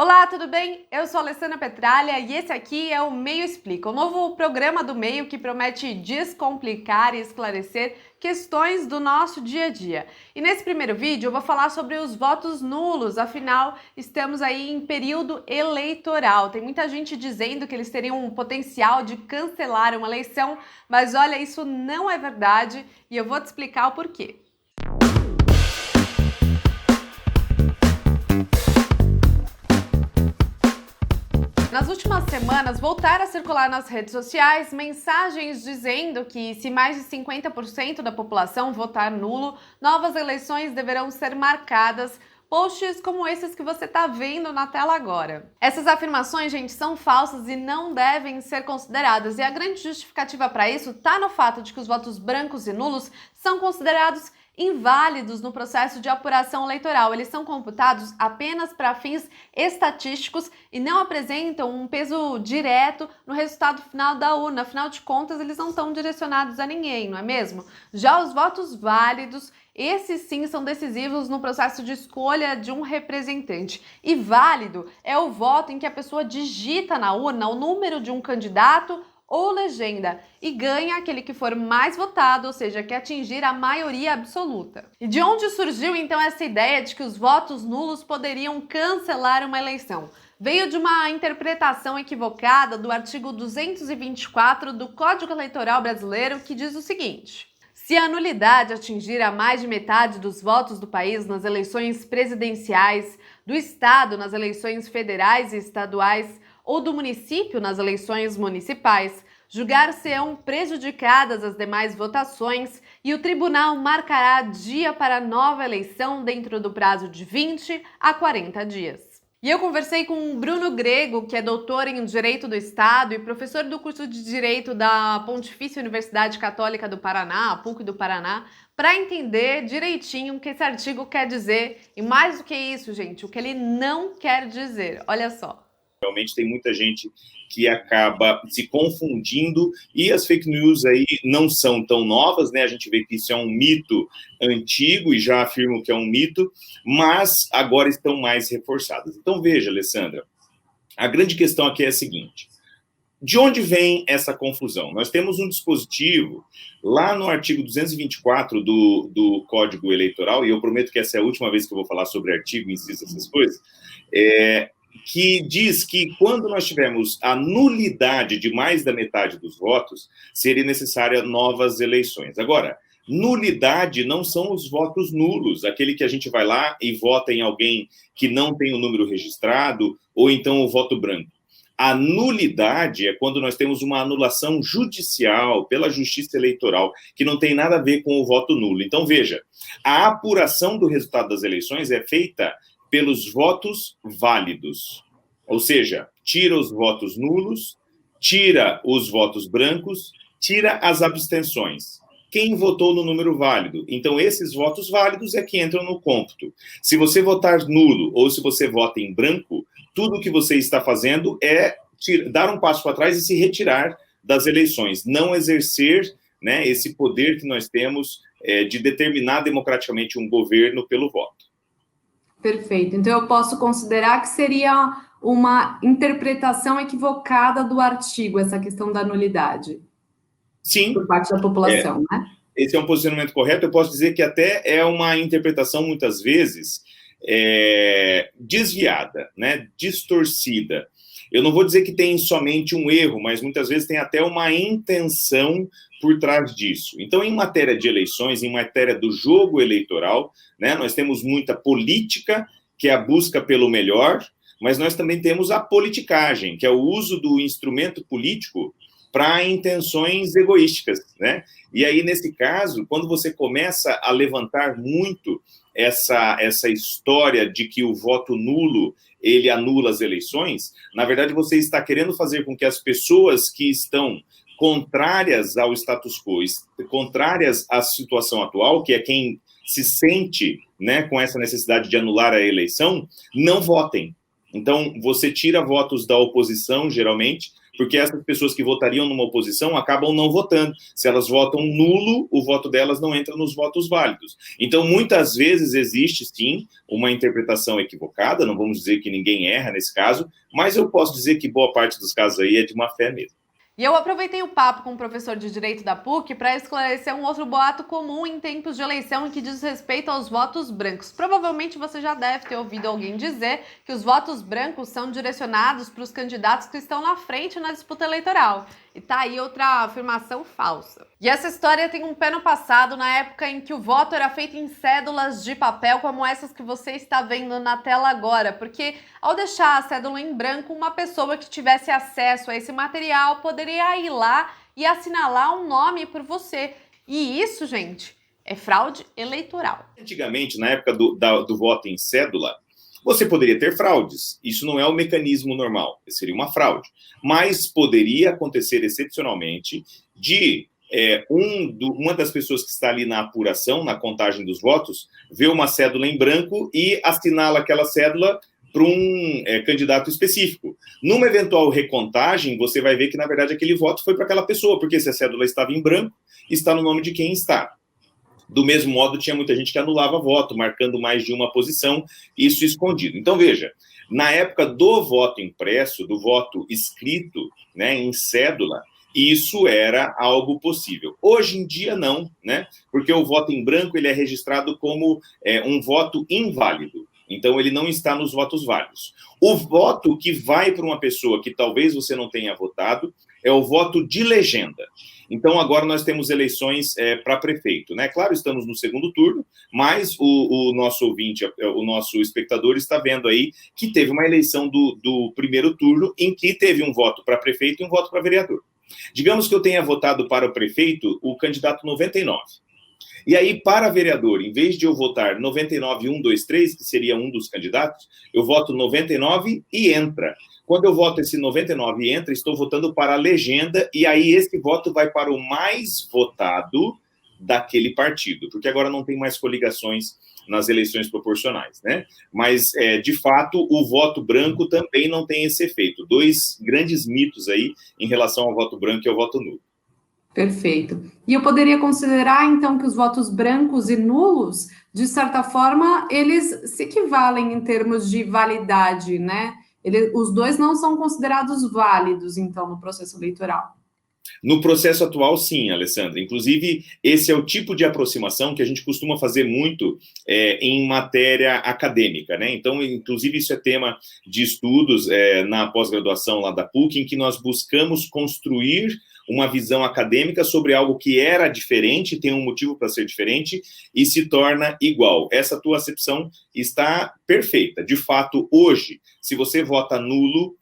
Olá, tudo bem? Eu sou a Alessandra Petralha e esse aqui é o Meio Explica, o novo programa do Meio que promete descomplicar e esclarecer questões do nosso dia a dia. E nesse primeiro vídeo eu vou falar sobre os votos nulos, afinal estamos aí em período eleitoral. Tem muita gente dizendo que eles teriam um potencial de cancelar uma eleição, mas olha, isso não é verdade e eu vou te explicar o porquê. Nas últimas semanas, voltaram a circular nas redes sociais mensagens dizendo que se mais de 50% da população votar nulo, novas eleições deverão ser marcadas. Posts como esses que você está vendo na tela agora. Essas afirmações, gente, são falsas e não devem ser consideradas. E a grande justificativa para isso está no fato de que os votos brancos e nulos são considerados inválidos no processo de apuração eleitoral. Eles são computados apenas para fins estatísticos e não apresentam um peso direto no resultado final da urna. Afinal de contas, eles não estão direcionados a ninguém, não é mesmo? Já os votos válidos, esses sim são decisivos no processo de escolha de um representante. E válido é o voto em que a pessoa digita na urna o número de um candidato ou legenda e ganha aquele que for mais votado, ou seja, que atingir a maioria absoluta. E de onde surgiu então essa ideia de que os votos nulos poderiam cancelar uma eleição? Veio de uma interpretação equivocada do artigo 224 do Código Eleitoral Brasileiro, que diz o seguinte: se a nulidade atingir a mais de metade dos votos do país nas eleições presidenciais, do Estado nas eleições federais e estaduais ou do município nas eleições municipais, julgar-se-ão prejudicadas as demais votações e o tribunal marcará dia para nova eleição dentro do prazo de 20 a 40 dias. E eu conversei com o Bruno Grego, que é doutor em Direito do Estado e professor do curso de Direito da Pontifícia Universidade Católica do Paraná, a PUC do Paraná, para entender direitinho o que esse artigo quer dizer e, mais do que isso, gente, o que ele não quer dizer. Olha só. Realmente tem muita gente que acaba se confundindo e as fake news aí não são tão novas, né? A gente vê que isso é um mito antigo e já afirmo que é um mito, mas agora estão mais reforçadas. Então veja, Alessandra, a grande questão aqui é a seguinte: de onde vem essa confusão? Nós temos um dispositivo lá no artigo 224 do Código Eleitoral, e eu prometo que essa é a última vez que eu vou falar sobre artigo, insisto, essas coisas, que diz que quando nós tivermos a nulidade de mais da metade dos votos, seria necessária novas eleições. Agora, nulidade não são os votos nulos, aquele que a gente vai lá e vota em alguém que não tem o número registrado, ou então o voto branco. A nulidade é quando nós temos uma anulação judicial pela Justiça Eleitoral, que não tem nada a ver com o voto nulo. Então, veja, a apuração do resultado das eleições é feita pelos votos válidos, ou seja, tira os votos nulos, tira os votos brancos, tira as abstenções. Quem votou no número válido? Então, esses votos válidos é que entram no cômputo. Se você votar nulo ou se você vota em branco, tudo o que você está fazendo é dar um passo para trás e se retirar das eleições, não exercer, né, esse poder que nós temos de determinar democraticamente um governo pelo voto. Perfeito. Então, eu posso considerar que seria uma interpretação equivocada do artigo, essa questão da nulidade. Sim. Por parte da população, né? Esse é um posicionamento correto. Eu posso dizer que até é uma interpretação, muitas vezes, desviada, né? Distorcida. Eu não vou dizer que tem somente um erro, mas muitas vezes tem até uma intenção por trás disso. Então, em matéria de eleições, em matéria do jogo eleitoral, né, nós temos muita política, que é a busca pelo melhor, mas nós também temos a politicagem, que é o uso do instrumento político para intenções egoísticas, né? E aí, nesse caso, quando você começa a levantar muito essa história de que o voto nulo, ele anula as eleições, na verdade, você está querendo fazer com que as pessoas que estão contrárias ao status quo, contrárias à situação atual, que é quem se sente, né, com essa necessidade de anular a eleição, não votem. Então, você tira votos da oposição, geralmente, porque essas pessoas que votariam numa oposição acabam não votando. Se elas votam nulo, o voto delas não entra nos votos válidos. Então, muitas vezes existe, sim, uma interpretação equivocada, não vamos dizer que ninguém erra nesse caso, mas eu posso dizer que boa parte dos casos aí é de má fé mesmo. E eu aproveitei o papo com o professor de Direito da PUC para esclarecer um outro boato comum em tempos de eleição e que diz respeito aos votos brancos. Provavelmente você já deve ter ouvido alguém dizer que os votos brancos são direcionados para os candidatos que estão na frente na disputa eleitoral. E tá aí outra afirmação falsa. E essa história tem um pé no passado, na época em que o voto era feito em cédulas de papel, como essas que você está vendo na tela agora, porque ao deixar a cédula em branco, uma pessoa que tivesse acesso a esse material poderia ir lá e assinalar um nome por você. E isso, gente, é fraude eleitoral. Antigamente, na época do voto em cédula, você poderia ter fraudes. Isso não é o mecanismo normal, seria uma fraude. Mas poderia acontecer excepcionalmente de uma das pessoas que está ali na apuração, na contagem dos votos, ver uma cédula em branco e assiná-la aquela cédula para um candidato específico. Numa eventual recontagem, você vai ver que, na verdade, aquele voto foi para aquela pessoa, porque se a cédula estava em branco, está no nome de quem está. Do mesmo modo, tinha muita gente que anulava voto, marcando mais de uma posição, isso escondido. Então, veja, na época do voto impresso, do voto escrito, né, em cédula, isso era algo possível. Hoje em dia, não, né? Porque o voto em branco ele é registrado como um voto inválido. Então, ele não está nos votos válidos. O voto que vai para uma pessoa que talvez você não tenha votado é o voto de legenda. Então, agora nós temos eleições para prefeito, né? Claro, estamos no segundo turno, mas o nosso ouvinte, o nosso espectador está vendo aí que teve uma eleição do primeiro turno em que teve um voto para prefeito e um voto para vereador. Digamos que eu tenha votado para o prefeito o candidato 99. E aí, para vereador, em vez de eu votar 99.123, que seria um dos candidatos, eu voto 99 e entra. Quando eu voto esse 99 e entra, estou votando para a legenda, e aí esse voto vai para o mais votado daquele partido, porque agora não tem mais coligações nas eleições proporcionais, né? Mas, de fato, o voto branco também não tem esse efeito. Dois grandes mitos aí em relação ao voto branco e ao voto nulo. Perfeito. E eu poderia considerar, então, que os votos brancos e nulos, de certa forma, eles se equivalem em termos de validade, né? Os dois não são considerados válidos, então, no processo eleitoral. No processo atual, sim, Alessandra. Inclusive, esse é o tipo de aproximação que a gente costuma fazer muito em matéria acadêmica, né? Então, inclusive, isso é tema de estudos na pós-graduação lá da PUC, em que nós buscamos construir uma visão acadêmica sobre algo que era diferente, tem um motivo para ser diferente, e se torna igual. Essa tua acepção está perfeita. De fato, hoje, se você vota nulo,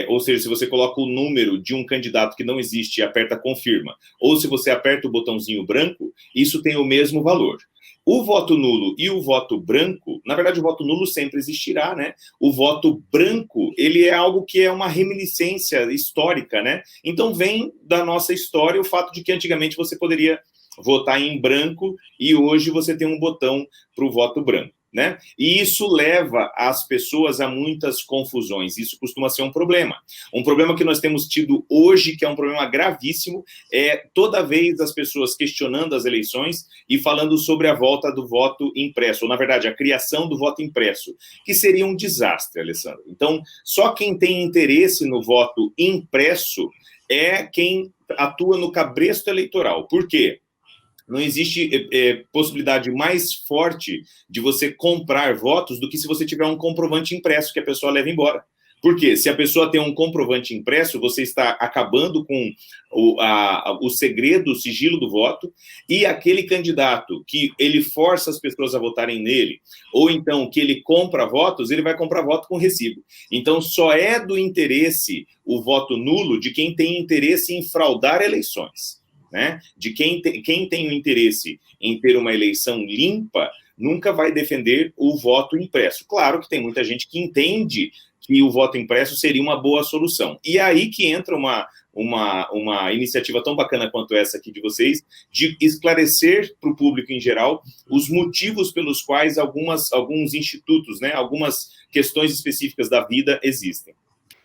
ou seja, se você coloca o número de um candidato que não existe e aperta confirma, ou se você aperta o botãozinho branco, isso tem o mesmo valor. O voto nulo e o voto branco, na verdade o voto nulo sempre existirá, né? O voto branco, ele é algo que é uma reminiscência histórica, né? Então vem da nossa história o fato de que antigamente você poderia votar em branco e hoje você tem um botão para o voto branco, né? E isso leva as pessoas a muitas confusões. Isso costuma ser um problema. Um problema que nós temos tido hoje, que é um problema gravíssimo, é toda vez as pessoas questionando as eleições e falando sobre a volta do voto impresso, ou, na verdade, a criação do voto impresso, que seria um desastre, Alessandro. Então, só quem tem interesse no voto impresso é quem atua no cabresto eleitoral. Por quê? Não existe possibilidade mais forte de você comprar votos do que se você tiver um comprovante impresso que a pessoa leva embora. Por quê? Se a pessoa tem um comprovante impresso, você está acabando com o segredo, o sigilo do voto, e aquele candidato que ele força as pessoas a votarem nele, ou então que ele compra votos, ele vai comprar voto com recibo. Então, só é do interesse o voto nulo de quem tem interesse em fraudar eleições. Né? De quem tem o interesse em ter uma eleição limpa, nunca vai defender o voto impresso. Claro que tem muita gente que entende que o voto impresso seria uma boa solução. E aí que entra uma iniciativa tão bacana quanto essa aqui de vocês, de esclarecer para o público em geral os motivos pelos quais alguns institutos, né, algumas questões específicas da vida existem.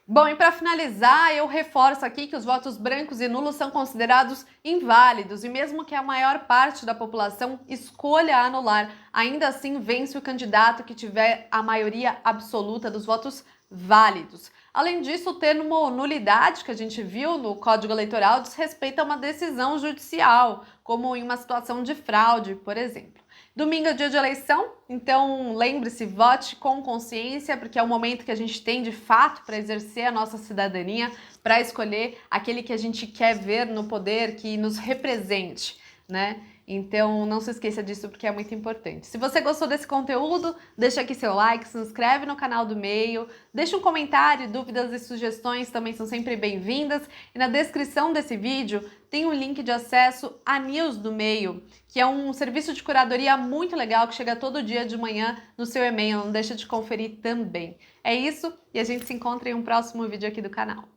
Bom, e para finalizar, eu reforço aqui que os votos brancos e nulos são considerados inválidos e mesmo que a maior parte da população escolha anular, ainda assim vence o candidato que tiver a maioria absoluta dos votos válidos. Além disso, o termo nulidade que a gente viu no Código Eleitoral diz respeito a uma decisão judicial, como em uma situação de fraude, por exemplo. Domingo é dia de eleição, então lembre-se, vote com consciência, porque é o momento que a gente tem de fato para exercer a nossa cidadania, para escolher aquele que a gente quer ver no poder, que nos represente, né? Então não se esqueça disso porque é muito importante. Se você gostou desse conteúdo, deixa aqui seu like, se inscreve no canal do Meio, deixa um comentário, dúvidas e sugestões também são sempre bem-vindas. E na descrição desse vídeo tem um link de acesso à News do Meio, que é um serviço de curadoria muito legal que chega todo dia de manhã no seu e-mail, não deixa de conferir também. É isso e a gente se encontra em um próximo vídeo aqui do canal.